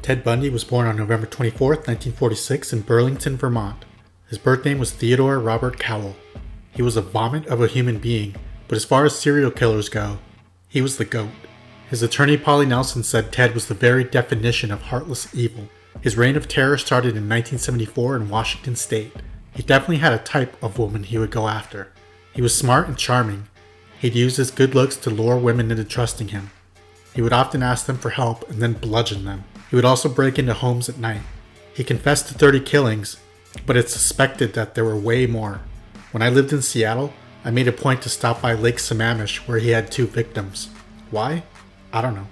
Ted Bundy was born on November 24, 1946 in Burlington, Vermont. His birth name was Theodore Robert Cowell. He was a vomit of a human being, but as far as serial killers go, he was the GOAT. His attorney Polly Nelson said Ted was the very definition of heartless evil. His reign of terror started in 1974 in Washington State. He definitely had a type of woman he would go after. He was smart and charming. He'd use his good looks to lure women into trusting him. He would often ask them for help and then bludgeon them. He would also break into homes at night. He confessed to 30 killings, but it's suspected that there were way more. When I lived in Seattle, I made a point to stop by Lake Sammamish where he had 2 victims. Why? I don't know.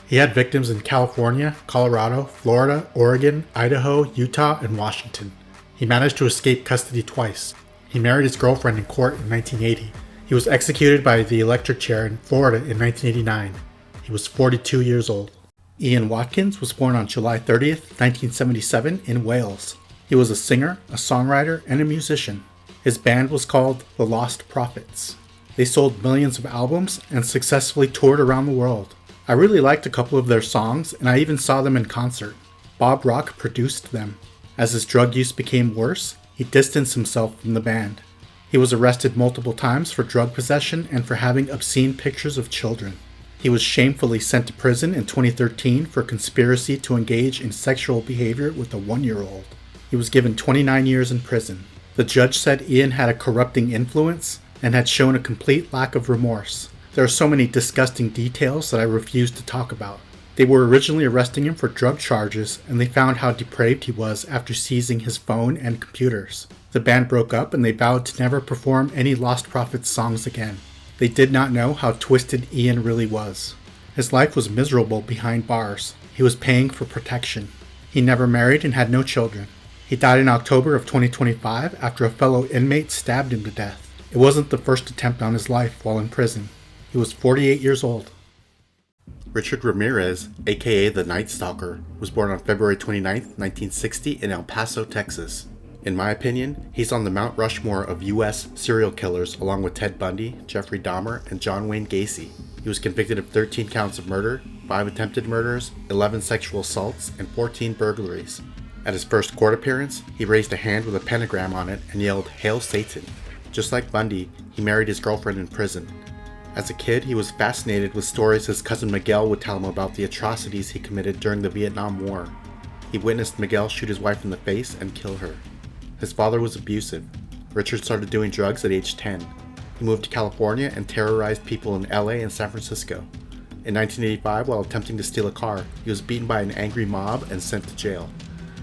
He had victims in California, Colorado, Florida, Oregon, Idaho, Utah, and Washington. He managed to escape custody twice. He married his girlfriend in court in 1980. He was executed by the electric chair in Florida in 1989. He was 42 years old. Ian Watkins was born on July 30th, 1977 in Wales. He was a singer, a songwriter, and a musician. His band was called The Lost Prophets. They sold millions of albums and successfully toured around the world. I really liked a couple of their songs, and I even saw them in concert. Bob Rock produced them. As his drug use became worse, he distanced himself from the band. He was arrested multiple times for drug possession and for having obscene pictures of children. He was shamefully sent to prison in 2013 for conspiracy to engage in sexual behavior with a 1-year-old. He was given 29 years in prison. The judge said Ian had a corrupting influence and had shown a complete lack of remorse. There are so many disgusting details that I refuse to talk about. They were originally arresting him for drug charges, and they found how depraved he was after seizing his phone and computers. The band broke up and they vowed to never perform any Lost Prophets songs again. They did not know how twisted Ian really was. His life was miserable behind bars. He was paying for protection. He never married and had no children. He died in October of 2025 after a fellow inmate stabbed him to death. It wasn't the first attempt on his life while in prison. He was 48 years old. Richard Ramirez, aka the Night Stalker, was born on February 29, 1960 in El Paso, Texas. In my opinion, he's on the Mount Rushmore of U.S. serial killers along with Ted Bundy, Jeffrey Dahmer, and John Wayne Gacy. He was convicted of 13 counts of murder, 5 attempted murders, 11 sexual assaults, and 14 burglaries. At his first court appearance, he raised a hand with a pentagram on it and yelled, "Hail Satan." Just like Bundy, he married his girlfriend in prison. As a kid, he was fascinated with stories his cousin Miguel would tell him about the atrocities he committed during the Vietnam War. He witnessed Miguel shoot his wife in the face and kill her. His father was abusive. Richard started doing drugs at age 10. He moved to California and terrorized people in LA and San Francisco. In 1985, while attempting to steal a car, he was beaten by an angry mob and sent to jail.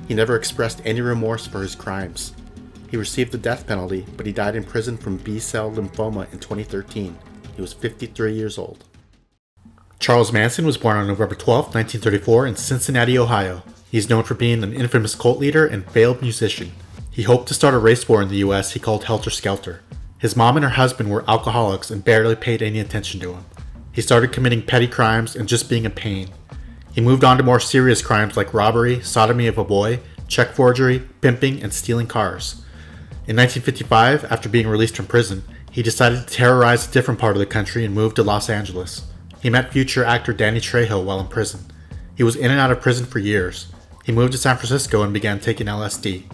He never expressed any remorse for his crimes. He received the death penalty, but he died in prison from B-cell lymphoma in 2013. He was 53 years old. Charles Manson was born on November 12, 1934 in Cincinnati, Ohio. He is known for being an infamous cult leader and failed musician. He hoped to start a race war in the US he called Helter Skelter. His mom and her husband were alcoholics and barely paid any attention to him. He started committing petty crimes and just being a pain. He moved on to more serious crimes like robbery, sodomy of a boy, check forgery, pimping, and stealing cars. In 1955, after being released from prison, he decided to terrorize a different part of the country and moved to Los Angeles. He met future actor Danny Trejo while in prison. He was in and out of prison for years. He moved to San Francisco and began taking LSD.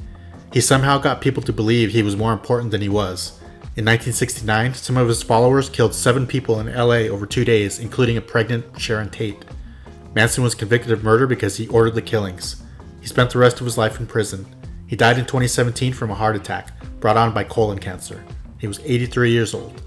He somehow got people to believe he was more important than he was. In 1969, some of his followers killed 7 people in LA over 2 days, including a pregnant Sharon Tate. Manson was convicted of murder because he ordered the killings. He spent the rest of his life in prison. He died in 2017 from a heart attack, brought on by colon cancer. He was 83 years old.